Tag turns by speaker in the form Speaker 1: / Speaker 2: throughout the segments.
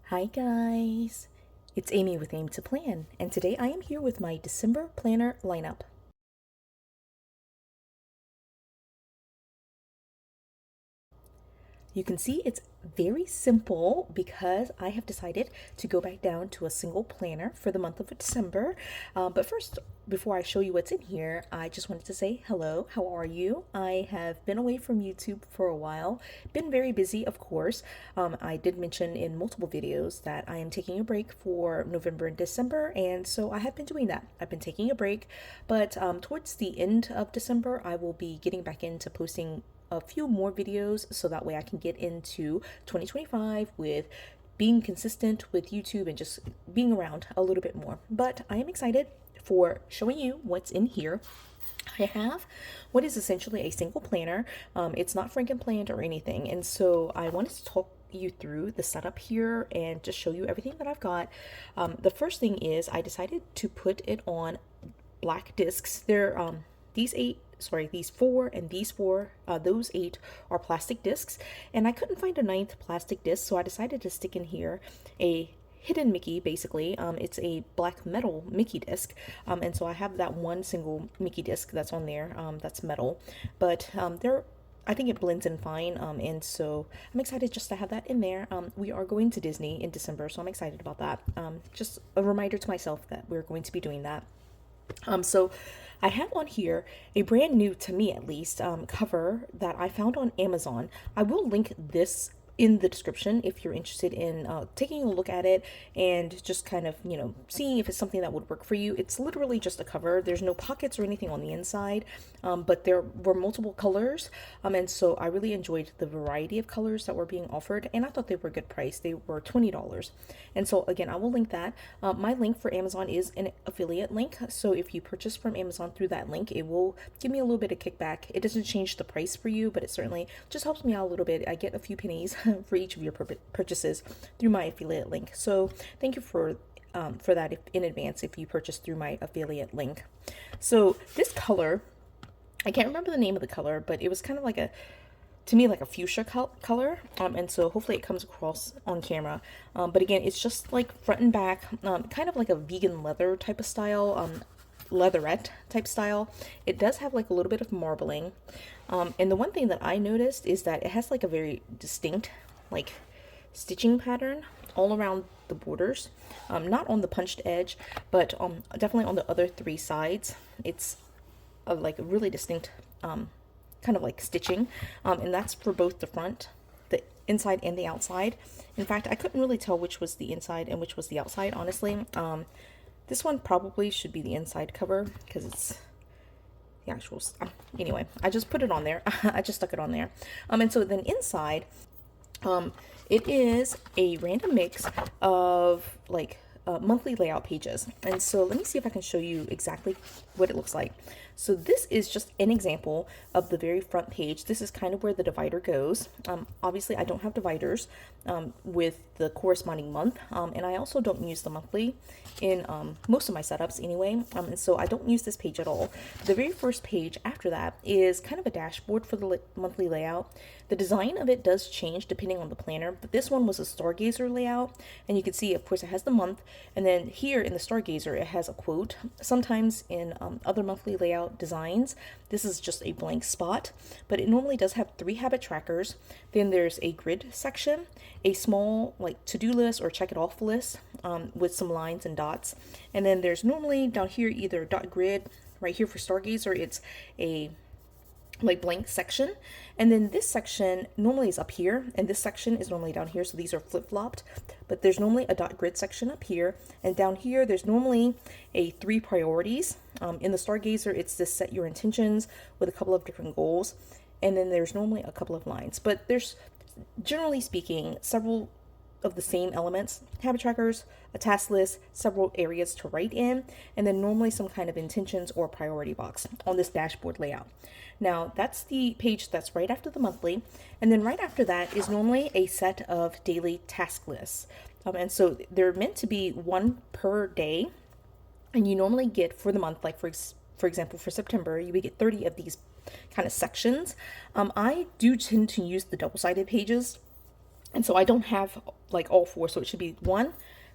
Speaker 1: Hi guys, it's Amy with Aim to Plan, and today I am here with my December planner lineup. You can see it's very simple because I have decided to go back down to a single planner for the month of December. But first, before I show you what's in here, I just wanted to say hello. How are you? I have been away from YouTube for a while, been very busy, of course. I did mention in multiple videos that I am taking a break for November and December, and so I have been doing that. I've been taking a break, but towards the end of December, I will be getting back into posting a few more videos so that way I can get into 2025 with being consistent with YouTube and just being around a little bit more. But I am excited for showing you what's in here. I have what is essentially a single planner. It's not Frankenplanned or anything, and so I wanted to talk you through the setup here and just show you everything that I've got. The first thing is I decided to put it on black discs. They're these four and these four, those eight are plastic discs, and I couldn't find a ninth plastic disc, so I decided to stick in here a hidden Mickey. Basically, it's a black metal Mickey disc, and so I have that one single Mickey disc that's on there, that's metal, but I think it blends in fine, and so I'm excited just to have that in there. We are going to Disney in December, so I'm excited about that. Just a reminder to myself that we're going to be doing that. So I have on here a brand new, to me at least, cover that I found on Amazon. I will link this in the description if you're interested in taking a look at it and just kind of, seeing if it's something that would work for you. It's literally just a cover. There's no pockets or anything on the inside, but there were multiple colors. And so I really enjoyed the variety of colors that were being offered, and I thought they were a good price. They were $20. And so again, I will link that. My link for Amazon is an affiliate link. So if you purchase from Amazon through that link, it will give me a little bit of kickback. It doesn't change the price for you, but it certainly just helps me out a little bit. I get a few pennies for each of your purchases through my affiliate link. So thank you for that in advance if you purchase through my affiliate link. So this color, I can't remember the name of the color, but it was kind of like to me like a fuchsia color, and so hopefully it comes across on camera, but again, it's just like front and back, kind of like a vegan leather type of style, leatherette type style. It does have like a little bit of marbling, and the one thing that I noticed is that it has like a very distinct like stitching pattern all around the borders, not on the punched edge, but definitely on the other three sides. It's like a really distinct kind of like stitching, and that's for both the front, the inside, and the outside. In fact, I couldn't really tell which was the inside and which was the outside, honestly. This one probably should be the inside cover because it's the actual anyway, I just put it on there. I just stuck it on there, and so then inside, it is a random mix of like monthly layout pages. And so let me see if I can show you exactly what it looks like. So this is just an example of the very front page. This is kind of where the divider goes. Obviously I don't have dividers with the corresponding month, and I also don't use the monthly in most of my setups anyway, and so I don't use this page at all. The very first page after that is kind of a dashboard for the monthly layout. The design of it does change depending on the planner, but this one was a Stargazer layout, and you can see, of course, it has the month, and then here in the Stargazer it has a quote. Sometimes in other monthly layout designs, this is just a blank spot, but it normally does have 3 habit trackers. Then there's a grid section, a small like to-do list or check it off list with some lines and dots, and then there's normally down here either dot grid. Right here for Stargazer, it's a like blank section, and then this section normally is up here, and this section is normally down here, so these are flip-flopped, but there's normally a dot grid section up here, and down here there's normally a 3 priorities. In the Stargazer, it's this set your intentions with a couple of different goals, and then there's normally a couple of lines, but there's, generally speaking, several of the same elements: habit trackers, a task list, several areas to write in, and then normally some kind of intentions or priority box on this dashboard layout. Now that's the page that's right after the monthly, and then right after that is normally a set of daily task lists, and so they're meant to be 1 per day, and you normally get for the month, like for example for September, you would get 30 of these kind of sections. I do tend to use the double-sided pages And so I don't have like all four, so it should be one,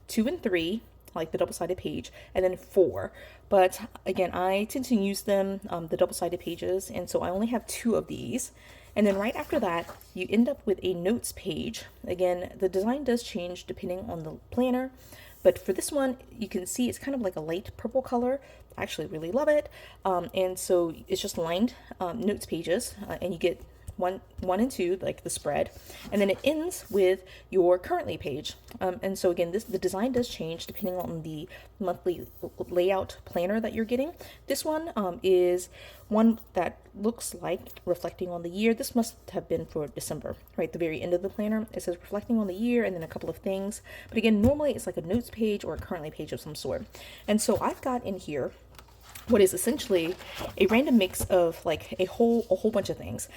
Speaker 1: two, and three, like the double-sided page, and then four. But again, I tend to use them, the double-sided pages, and so I only have two of these. And then right after that, you end up with a notes page. Again, the design does change depending on the planner, but for this one, you can see it's kind of like a light purple color. I actually really love it. And so it's just lined notes pages, and you get one and two, like the spread, and then it ends with your currently page. And so again, the design does change depending on the monthly layout planner that you're getting. This one is one that looks like reflecting on the year. This must have been for December, right? The very end of the planner, it says reflecting on the year and then a couple of things. But again, normally it's like a notes page or a currently page of some sort. And so I've got in here what is essentially a random mix of like a whole bunch of things,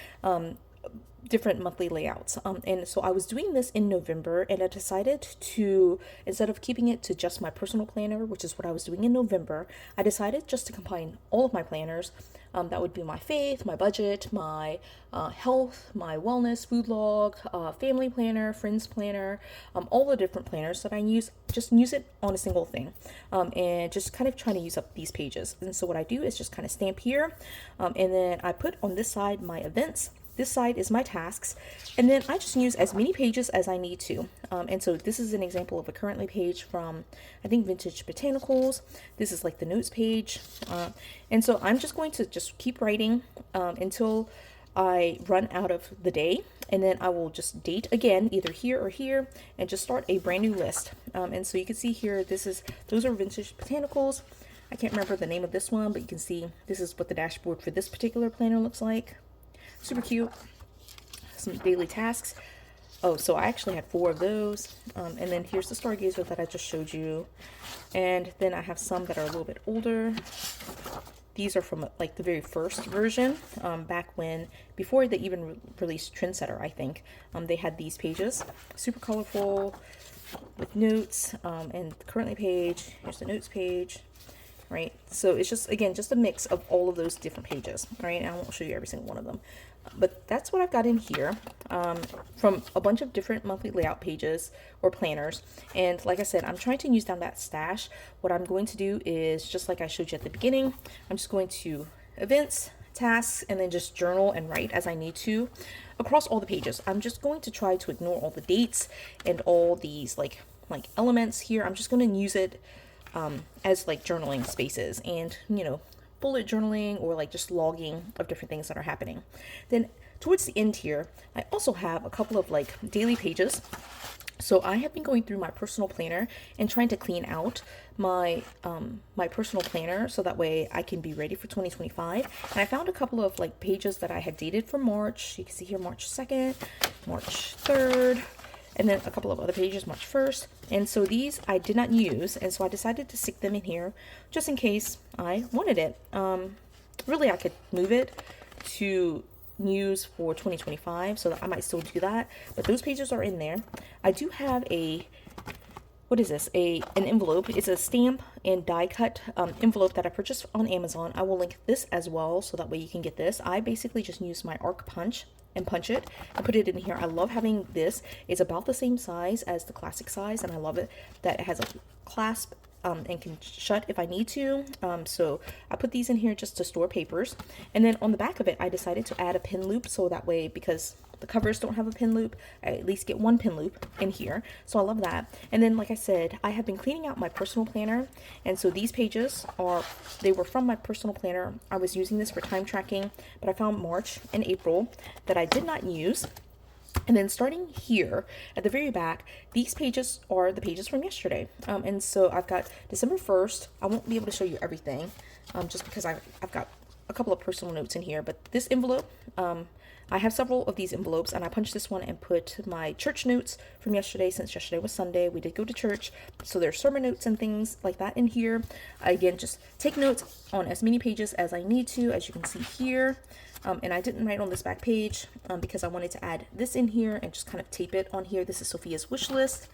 Speaker 1: different monthly layouts. And so I was doing this in November, and I decided to, instead of keeping it to just my personal planner, which is what I was doing in November, I decided just to combine all of my planners. That would be my faith, my budget, my health, my wellness, food log, family planner, friends planner, all the different planners that I use, just use it on a single thing, and just kind of trying to use up these pages. And so what I do is just kind of stamp here, and then I put on this side my events. This side is my tasks, and then I just use as many pages as I need to. And so this is an example of a currently page from, I think, Vintage Botanicals. This is like the notes page. And so I'm just going to just keep writing until I run out of the day, and then I will just date again, either here or here, and just start a brand new list. And so you can see here, those are Vintage Botanicals. I can't remember the name of this one, but you can see this is what the dashboard for this particular planner looks like. Super cute. Some daily tasks. Oh, so I actually had 4 of those. And then here's the Stargazer that I just showed you. And then I have some that are a little bit older. These are from like the very first version, back when, before they even released Trendsetter, I think. They had these pages. Super colorful with notes, and the currently page. Here's the notes page. Right, so it's just, again, just a mix of all of those different pages, right? And I won't show you every single one of them, but that's what I've got in here, from a bunch of different monthly layout pages or planners. And like I said, I'm trying to use down that stash. What I'm going to do is, just like I showed you at the beginning, I'm just going to events, tasks, and then just journal and write as I need to across all the pages. I'm just going to try to ignore all the dates and all these like elements here. I'm just going to use it as like journaling spaces, and bullet journaling, or like just logging of different things that are happening. Then towards the end here, I also have a couple of like daily pages. So I have been going through my personal planner and trying to clean out my my personal planner, so that way I can be ready for 2025. And I found a couple of like pages that I had dated for March. You can see here March 2nd, March 3rd, and then a couple of other pages March 1st. And so these I did not use, and so I decided to stick them in here just in case I wanted it. Really, I could move it to use for 2025, so that I might still do that, but those pages are in there. I do have a, what is this, an envelope. It's a stamp and die cut envelope that I purchased on Amazon. I will link this as well, so that way you can get this. I basically just use my arc punch and punch it and put it in here. I love having this. It's about the same size as the classic size, and I love it that it has a clasp and can shut if I need to. So I put these in here just to store papers. And then on the back of it, I decided to add a pin loop, so that way, because the covers don't have a pin loop, I at least get one pin loop in here. So I love that. And then, like I said, I have been cleaning out my personal planner, and so these pages they were from my personal planner. I was using this for time tracking, but I found March and April that I did not use. And then starting here at the very back, these pages are the pages from yesterday. And so I've got December 1st. I won't be able to show you everything, just because I've got a couple of personal notes in here. But this envelope, I have several of these envelopes, and I punched this one and put my church notes from yesterday, since yesterday was Sunday. We did go to church, so there's sermon notes and things like that in here. Again, just take notes on as many pages as I need to, as you can see here. And I didn't write on this back page because I wanted to add this in here and just kind of tape it on here. This is Sophia's wish list.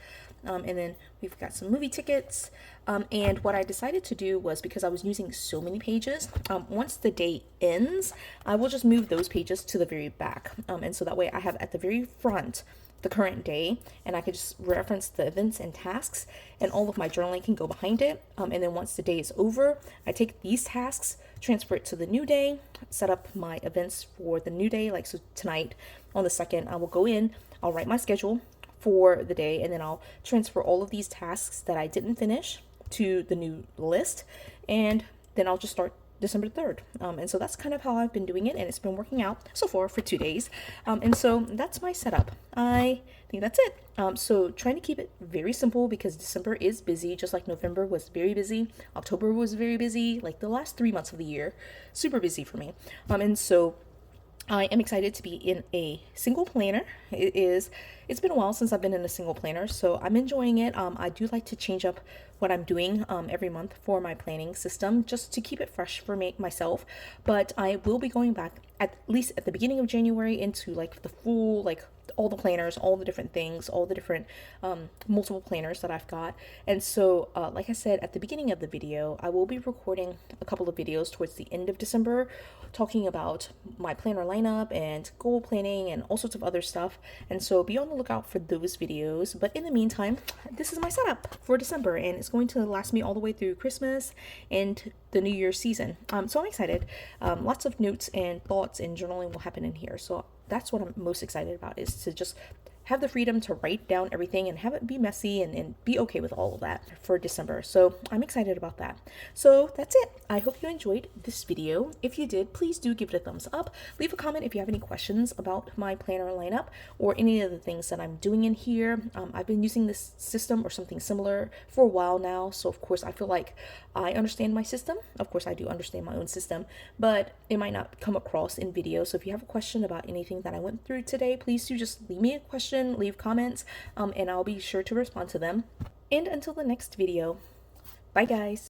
Speaker 1: And then we've got some movie tickets. And what I decided to do was, because I was using so many pages, once the day ends, I will just move those pages to the very back. And so that way I have at the very front the current day, and I could just reference the events and tasks, and all of my journaling can go behind it. And then once the day is over, I take these tasks, transfer it to the new day, set up my events for the new day. Like, so tonight on the 2nd, I will go in, I'll write my schedule for the day, and then I'll transfer all of these tasks that I didn't finish to the new list, and then I'll just start December 3rd. And so that's kind of how I've been doing it, and it's been working out so far for 2 days. And so that's my setup. I think that's it. So trying to keep it very simple because December is busy, just like November was very busy. October was very busy, like the last 3 months of the year, super busy for me. And so I am excited to be in a single planner. It's been a while since I've been in a single planner, so I'm enjoying it. I do like to change up what I'm doing every month for my planning system just to keep it fresh for myself. But I will be going back at least at the beginning of January into like the full, like all the planners, all the different things, all the different multiple planners that I've got. And so, like I said at the beginning of the video, I will be recording a couple of videos towards the end of December talking about my planner lineup and goal planning and all sorts of other stuff. And so be on the lookout for those videos. But in the meantime, this is my setup for December, and it's going to last me all the way through Christmas and the New Year's season. So I'm excited. Lots of notes and thoughts and journaling will happen in here. So that's what I'm most excited about, is to just have the freedom to write down everything and have it be messy and be okay with all of that for December. So I'm excited about that. So that's it. I hope you enjoyed this video. If you did, please do give it a thumbs up. Leave a comment if you have any questions about my planner lineup or any of the things that I'm doing in here. I've been using this system or something similar for a while now. So of course I feel like I understand my system. Of course I do understand my own system, but it might not come across in video. So if you have a question about anything that I went through today, please do just leave me a question, leave comments, and I'll be sure to respond to them. And until the next video, bye guys.